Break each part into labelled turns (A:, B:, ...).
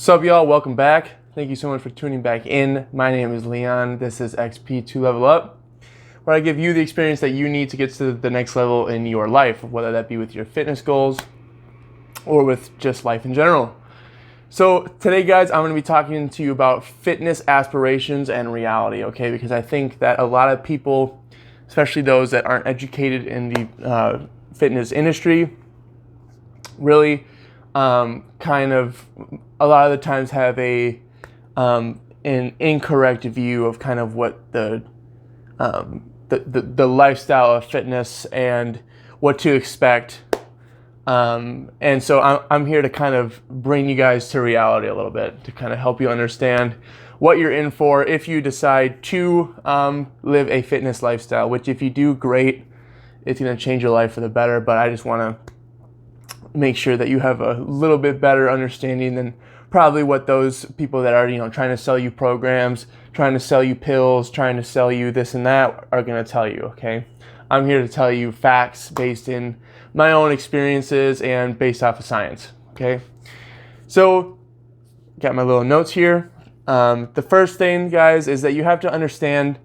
A: What's up, y'all? Welcome back. Thank you so much for tuning back in. My name is Leon. This is XP2 Level Up, where I give you the experience that you need to get to the next level in your life, whether that be with your fitness goals or with just life in general. So today, guys, I'm going to be talking to you about fitness aspirations and reality, okay? Because I think that a lot of people, especially those that aren't educated in the fitness industry, really kind of a lot of the times have an incorrect view of kind of what the lifestyle of fitness and what to expect. And so I'm here to kind of bring you guys to reality a little bit, to kind of help you understand what you're in for if you decide to live a fitness lifestyle, which if you do, great, it's going to change your life for the better. But I just want to make sure that you have a little bit better understanding than probably what those people that are, trying to sell you programs, trying to sell you pills, trying to sell you this and that are going to tell you, okay? I'm here to tell you facts based in my own experiences and based off of science, okay? So, got my little notes here. The first thing, guys, is that you have to understand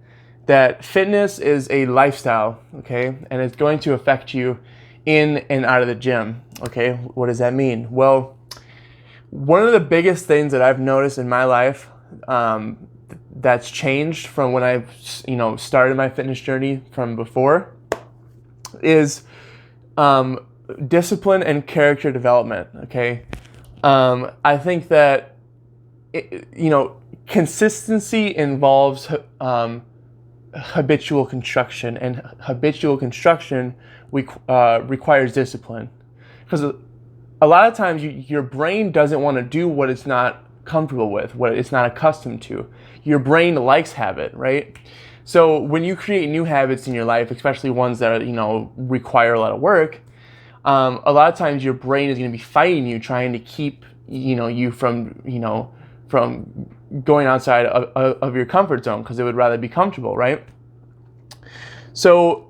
A: that fitness is a lifestyle, okay? And it's going to affect you in and out of the gym, okay? What does that mean? Well, one of the biggest things that I've noticed in my life that's changed from when I, started my fitness journey from before is discipline and character development, okay? I think that, consistency involves habitual construction, and habitual construction requires discipline, because a lot of times your brain doesn't want to do what it's not comfortable with, what it's not accustomed to. Your brain likes habit, right? So when you create new habits in your life, especially ones that require a lot of work, a lot of times your brain is going to be fighting you, trying to keep you from going outside of your comfort zone, because it would rather be comfortable, right? So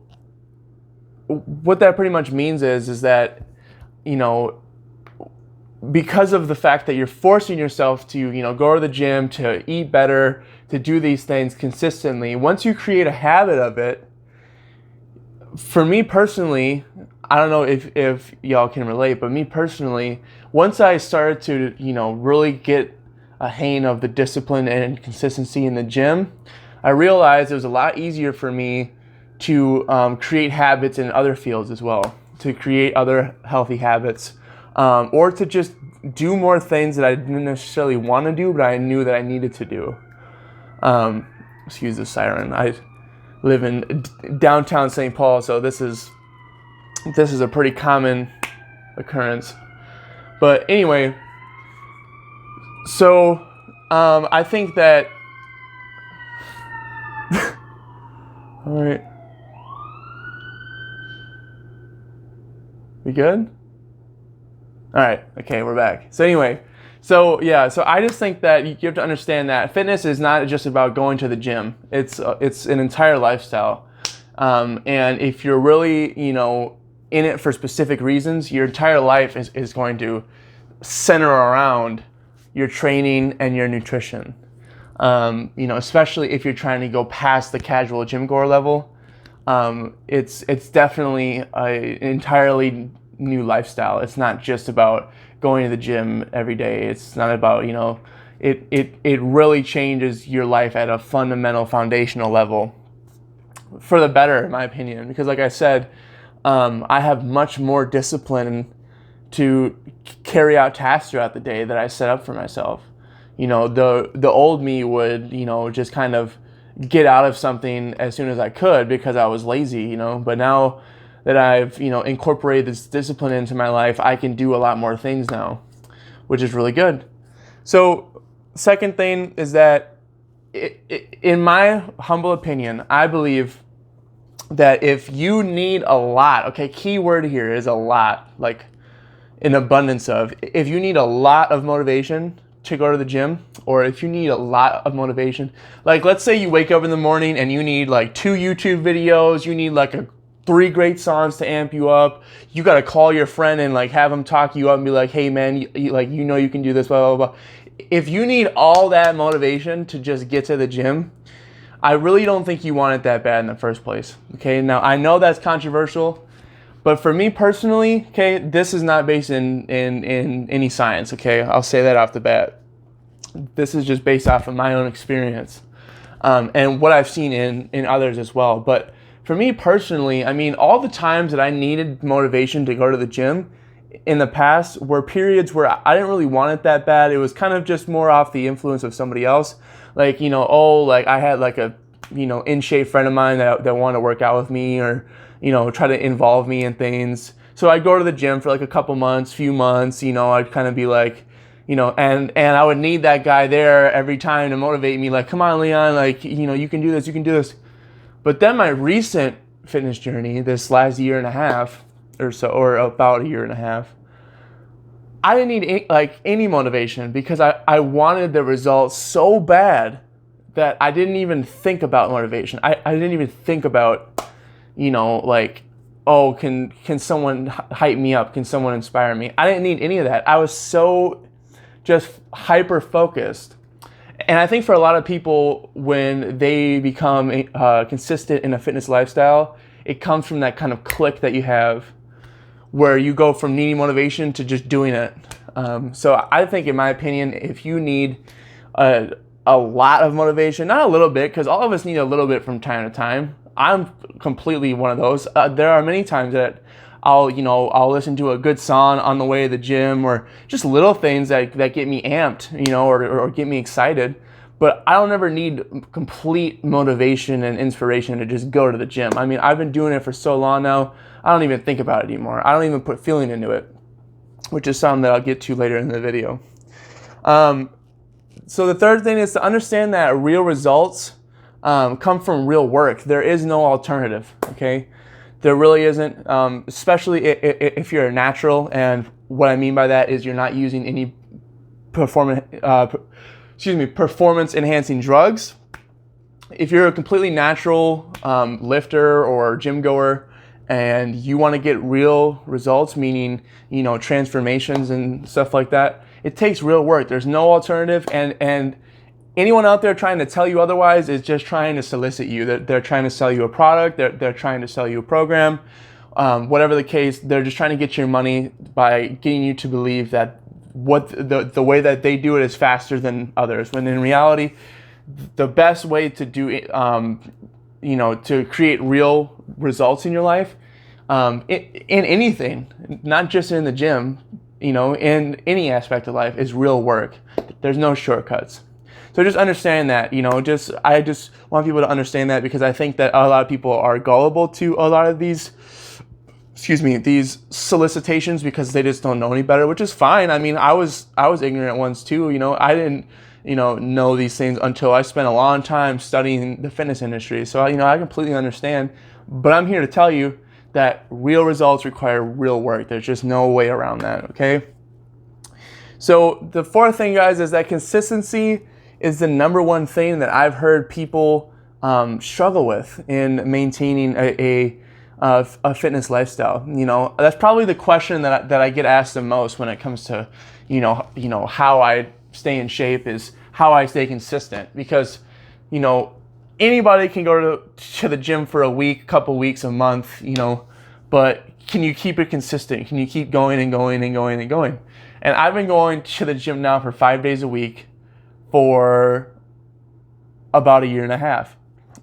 A: what that pretty much means is that, because of the fact that you're forcing yourself to, go to the gym, to eat better, to do these things consistently, once you create a habit of it, for me personally, I don't know if y'all can relate, but me personally, once I started to, really get a hang of the discipline and consistency in the gym, I realized it was a lot easier for me to create habits in other fields as well, to create other healthy habits, or to just do more things that I didn't necessarily want to do, but I knew that I needed to do. Excuse the siren. I live in downtown St. Paul, so this is a pretty common occurrence. But anyway, so I think that all right. We good? All right. Okay, we're back. So anyway, so I just think that you have to understand that fitness is not just about going to the gym. It's an entire lifestyle. And if you're really, in it for specific reasons, your entire life is going to center around your training and your nutrition. Especially if you're trying to go past the casual gym goer level. It's definitely an entirely new lifestyle. It's not just about going to the gym every day. It's not about, it really changes your life at a fundamental, foundational level for the better, in my opinion. Because like I said, I have much more discipline to carry out tasks throughout the day that I set up for myself. The old me would, just kind of get out of something as soon as I could because I was lazy, but now that I've, incorporated this discipline into my life, I can do a lot more things now, which is really good. So second thing is that in my humble opinion, I believe that if you need a lot, okay, key word here is a lot, like an abundance of, if you need a lot of motivation to go to the gym, or if you need a lot of motivation, like let's say you wake up in the morning and you need like 2 YouTube videos, you need like a 3 great songs to amp you up. You got to call your friend and like have him talk you up and be like, hey man, you know you can do this, blah, blah, blah. If you need all that motivation to just get to the gym, I really don't think you want it that bad in the first place. Okay, now I know that's controversial, but for me personally, okay, this is not based in any science, okay? I'll say that off the bat. This is just based off of my own experience and what I've seen in others as well. But for me personally, I mean, all the times that I needed motivation to go to the gym in the past were periods where I didn't really want it that bad. It was kind of just more off the influence of somebody else. Like, like I had like a, in shape friend of mine that wanted to work out with me or, try to involve me in things. So I'd go to the gym for like a couple months, few months, I'd kind of be like, and I would need that guy there every time to motivate me, like, come on, Leon, like, you can do this, you can do this. But then my recent fitness journey, this last year and a half or so, or about a year and a half, I didn't need any motivation because I wanted the results so bad that I didn't even think about motivation. I didn't even think about, like, oh, can someone hype me up? Can someone inspire me? I didn't need any of that. I was so just hyper focused. And I think for a lot of people, when they become consistent in a fitness lifestyle, it comes from that kind of click that you have where you go from needing motivation to just doing it. So I think, in my opinion, if you need a lot of motivation, not a little bit, because all of us need a little bit from time to time. I'm completely one of those. There are many times that I'll listen to a good song on the way to the gym, or just little things that get me amped, or get me excited. But I don't ever need complete motivation and inspiration to just go to the gym. I mean, I've been doing it for so long now, I don't even think about it anymore. I don't even put feeling into it, which is something that I'll get to later in the video. So the third thing is to understand that real results come from real work. There is no alternative, okay? There really isn't, especially if you're a natural, and what I mean by that is you're not using any performance-enhancing drugs. If you're a completely natural lifter or gym goer and you want to get real results, meaning, transformations and stuff like that, it takes real work. There's no alternative, and anyone out there trying to tell you otherwise is just trying to solicit you. They're trying to sell you a product. They're trying to sell you a program. Whatever the case, they're just trying to get your money by getting you to believe that the way that they do it is faster than others. When in reality, the best way to do it, to create real results in your life, in anything, not just in the gym, in any aspect of life, is real work. There's no shortcuts. So just understand that, I just want people to understand that, because I think that a lot of people are gullible to a lot of these solicitations because they just don't know any better, which is fine. I mean, I was ignorant once too. I didn't, know these things until I spent a long time studying the fitness industry. So, I completely understand, but I'm here to tell you that real results require real work. There's just no way around that, okay? So the fourth thing, guys, is that consistency is the number one thing that I've heard people struggle with in maintaining a fitness lifestyle. That's probably the question that I get asked the most when it comes to, how I stay in shape, is how I stay consistent. Because, anybody can go to the gym for a week, couple weeks, a month, but can you keep it consistent? Can you keep going and going and going and going? And I've been going to the gym now for 5 days a week for about a year and a half.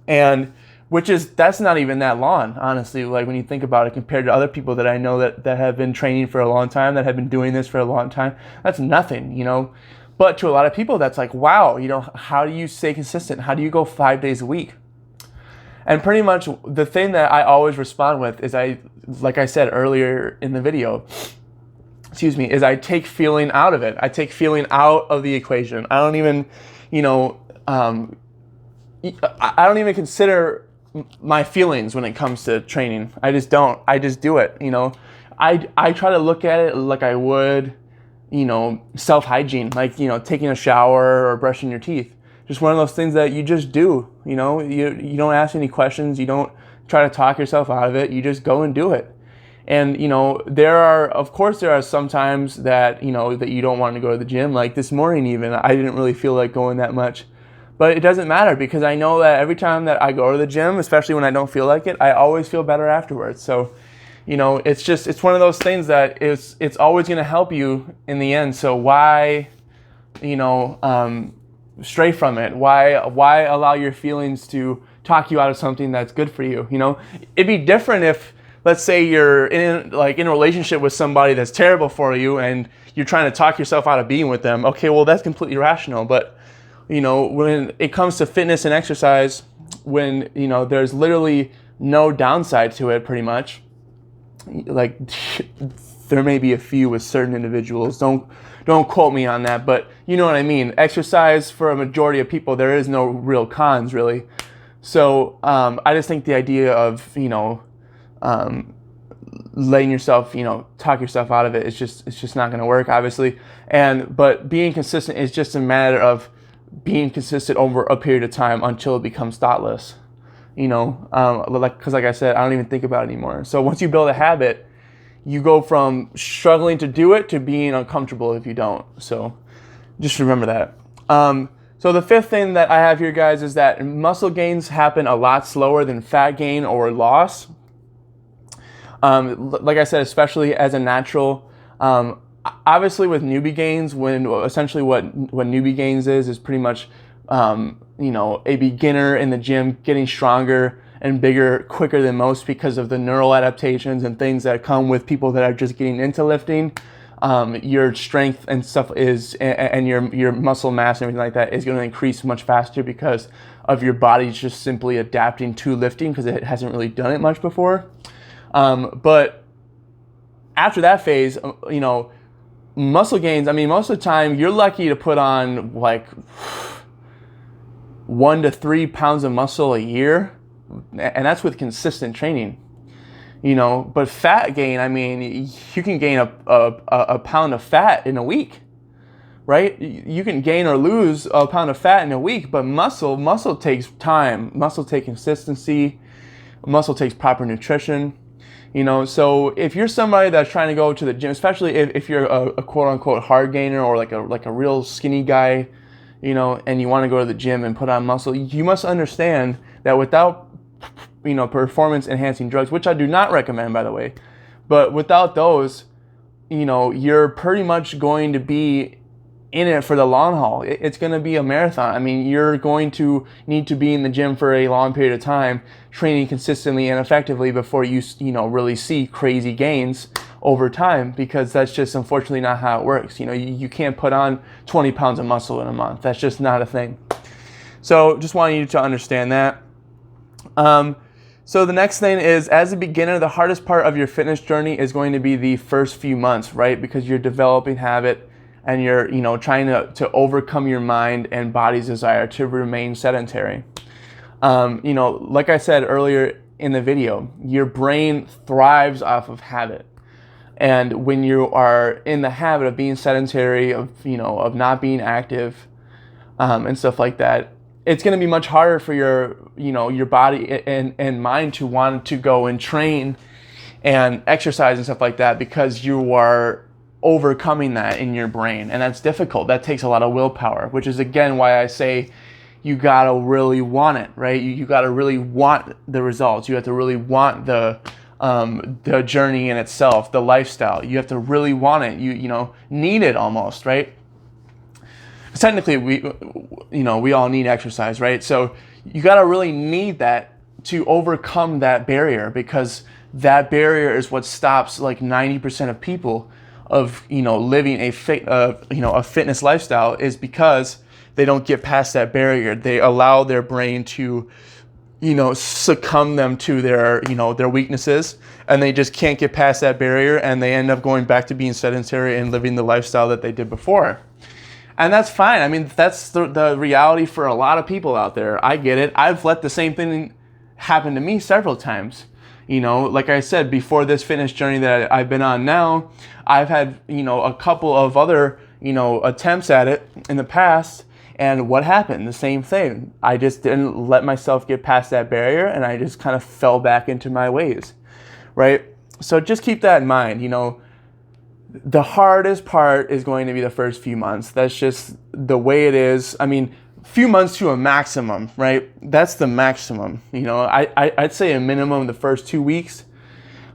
A: And that's not even that long, honestly, like when you think about it, compared to other people that I know that have been training for a long time, that have been doing this for a long time. That's nothing, But to a lot of people, that's like, wow, how do you stay consistent? How do you go 5 days a week? And pretty much the thing that I always respond with is like I said earlier in the video, is I take feeling out of it. I take feeling out of the equation. I don't even, I don't even consider my feelings when it comes to training. I just don't. I just do it, I try to look at it like I would, self-hygiene, like, taking a shower or brushing your teeth. Just one of those things that you just do, you don't ask any questions. You don't try to talk yourself out of it. You just go and do it. And, of course there are some times that, that you don't want to go to the gym. Like this morning even, I didn't really feel like going that much. But it doesn't matter because I know that every time that I go to the gym, especially when I don't feel like it, I always feel better afterwards. So, it's one of those things that it's always going to help you in the end. So why, stray from it? Why allow your feelings to talk you out of something that's good for you? It'd be different if, let's say you're in a relationship with somebody that's terrible for you and you're trying to talk yourself out of being with them. Okay, well, that's completely rational. But, when it comes to fitness and exercise, when, there's literally no downside to it pretty much, like there may be a few with certain individuals. Don't quote me on that, but you know what I mean. Exercise for a majority of people, there is no real cons really. So I just think the idea of letting yourself talk yourself out of it it's just not going to work, obviously. But being consistent is just a matter of being consistent over a period of time until it becomes thoughtless. Because like I said, I don't even think about it anymore. So once you build a habit, you go from struggling to do it to being uncomfortable if you don't. So just remember that. So the fifth thing that I have here, guys, is that muscle gains happen a lot slower than fat gain or loss. Like I said, especially as a natural. Obviously with newbie gains, what newbie gains is pretty much a beginner in the gym getting stronger and bigger quicker than most because of the neural adaptations and things that come with people that are just getting into lifting. Your strength and stuff and your muscle mass and everything like that is going to increase much faster because of your body just simply adapting to lifting because it hasn't really done it much before. But after that phase, muscle gains, most of the time you're lucky to put on like 1 to 3 pounds of muscle a year, and that's with consistent training. But fat gain, you can gain a pound of fat in a week, right? You can gain or lose a pound of fat in a week, but muscle takes time. Muscle takes consistency. Muscle takes proper nutrition. So if you're somebody that's trying to go to the gym, especially if you're a quote unquote hard gainer or like a real skinny guy, and you want to go to the gym and put on muscle, you must understand that without, performance enhancing drugs, which I do not recommend, by the way, but without those, you're pretty much going to be in it for the long haul. It's going to be a marathon. You're going to need to be in the gym for a long period of time, training consistently and effectively before you really see crazy gains over time, because that's just unfortunately not how it works. You can't put on 20 pounds of muscle in a month. That's just not a thing. So just wanting you to understand that. So the next thing is, as a beginner, the hardest part of your fitness journey is going to be the first few months, right? Because you're developing habit and you're, trying to overcome your mind and body's desire to remain sedentary. Like I said earlier in the video, your brain thrives off of habit. And when you are in the habit of being sedentary, of not being active, and stuff like that, it's going to be much harder for your body and mind to want to go and train and exercise and stuff like that, because you are overcoming that in your brain, and that's difficult. That takes a lot of willpower, which is again why I say you gotta really want it, right? You gotta really want the results. You have to really want the journey in itself, the lifestyle. You have to really want it. You need it almost, right? Technically, we all need exercise, right? So you gotta really need that to overcome that barrier, because that barrier is what stops like 90% of people of living a fitness lifestyle, is because they don't get past that barrier. They allow their brain to succumb them to their weaknesses, and they just can't get past that barrier, and they end up going back to being sedentary and living the lifestyle that they did before. And that's fine. That's the reality for a lot of people out there. I get it. I've let the same thing happen to me several times. Like I said, before this fitness journey that I've been on now, I've had, a couple of other, attempts at it in the past, And what happened? The same thing. I just didn't let myself get past that barrier, and I just kind of fell back into my ways, right? So just keep that in mind. You know, the hardest part is going to be the first few months. That's just the way it is. I mean, few months to a maximum, right? That's the maximum. You know, I'd say a minimum the first 2 weeks,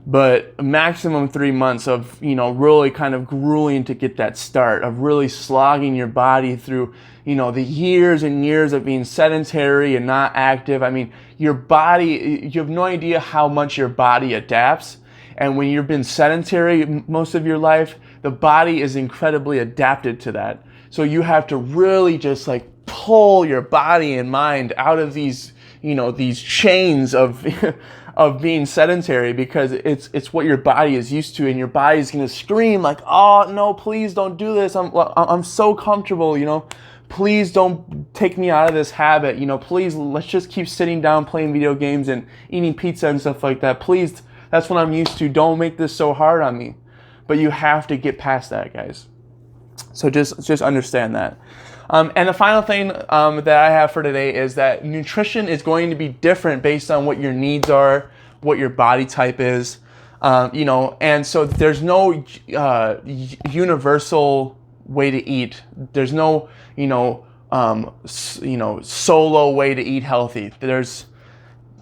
A: but a maximum 3 months of, you know, really kind of grueling to get that start, of really slogging your body through, you know, the years and years of being sedentary and not active. I mean, your body, you have no idea how much your body adapts. And when you've been sedentary most of your life, the body is incredibly adapted to that. So you have to really just like pull your body and mind out of these, you know, these chains of of being sedentary, because it's what your body is used to, and your body is going to scream like, oh no, please don't do this. I'm so comfortable, you know. Please don't take me out of this habit. You know, please, let's just keep sitting down playing video games and eating pizza and stuff like that. Please, that's what I'm used to. Don't make this so hard on me. But you have to get past that, guys. So just understand that. And the final thing that I have for today is that nutrition is going to be different based on what your needs are, what your body type is, you know. And so there's no universal way to eat. There's no, solo way to eat healthy.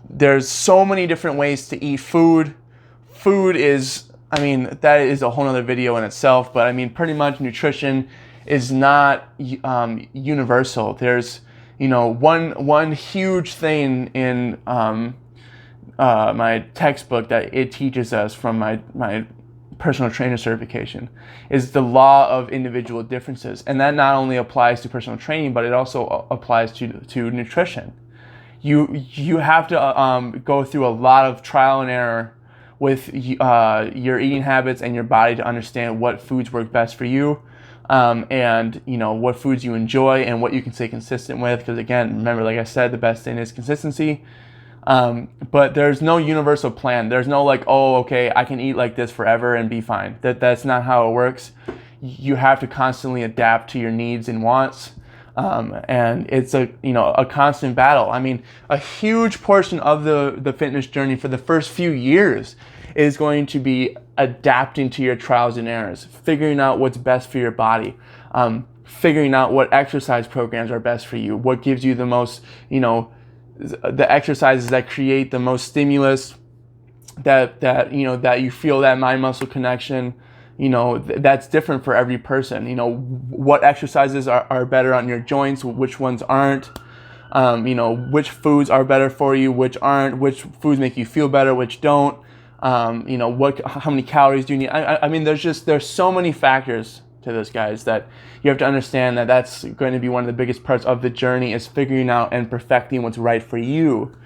A: There's so many different ways to eat food. Food is, I mean, that is a whole nother video in itself, but I mean, pretty much nutrition is not universal. There's, you know, one huge thing in my textbook that it teaches us from my personal trainer certification is the law of individual differences. And that not only applies to personal training, but it also applies to nutrition. You have to go through a lot of trial and error with your eating habits and your body to understand what foods work best for you, and you know what foods you enjoy and what you can stay consistent with. Because again, remember, like I said, the best thing is consistency. But there's no universal plan. There's no like, oh, okay, I can eat like this forever and be fine. That's not how it works. You have to constantly adapt to your needs and wants. And it's a constant battle. I mean, a huge portion of the fitness journey for the first few years is going to be adapting to your trials and errors, figuring out what's best for your body, figuring out what exercise programs are best for you, what gives you the most, the exercises that create the most stimulus, that you feel that mind muscle connection. That's different for every person. What exercises are better on your joints, which ones aren't, which foods are better for you, which aren't, which foods make you feel better, which don't, how many calories do you need? I mean, there's so many factors to this, guys, that you have to understand that that's going to be one of the biggest parts of the journey, is figuring out and perfecting what's right for you.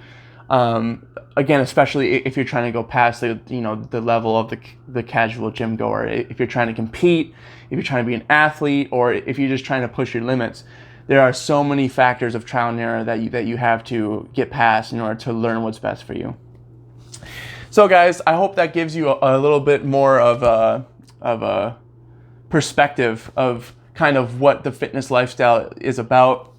A: Again, especially if you're trying to go past the level of the casual gym goer. If you're trying to compete, if you're trying to be an athlete, or if you're just trying to push your limits, there are so many factors of trial and error that you have to get past in order to learn what's best for you. So, guys, I hope that gives you a little bit more of a perspective of kind of what the fitness lifestyle is about.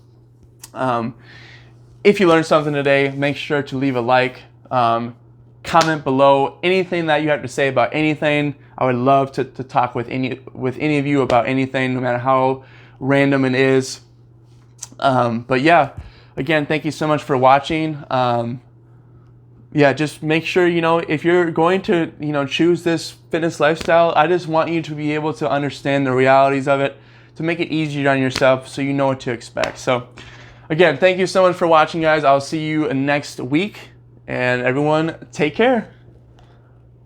A: If you learned something today, make sure to leave a like. Comment below anything that you have to say about anything. I would love to talk with any of you about anything, no matter how random it is. But yeah, again, thank you so much for watching. Just make sure, if you're going to, choose this fitness lifestyle, I just want you to be able to understand the realities of it, to make it easier on yourself so you know what to expect. So again, thank you so much for watching, guys. I'll see you next week. And everyone, take care.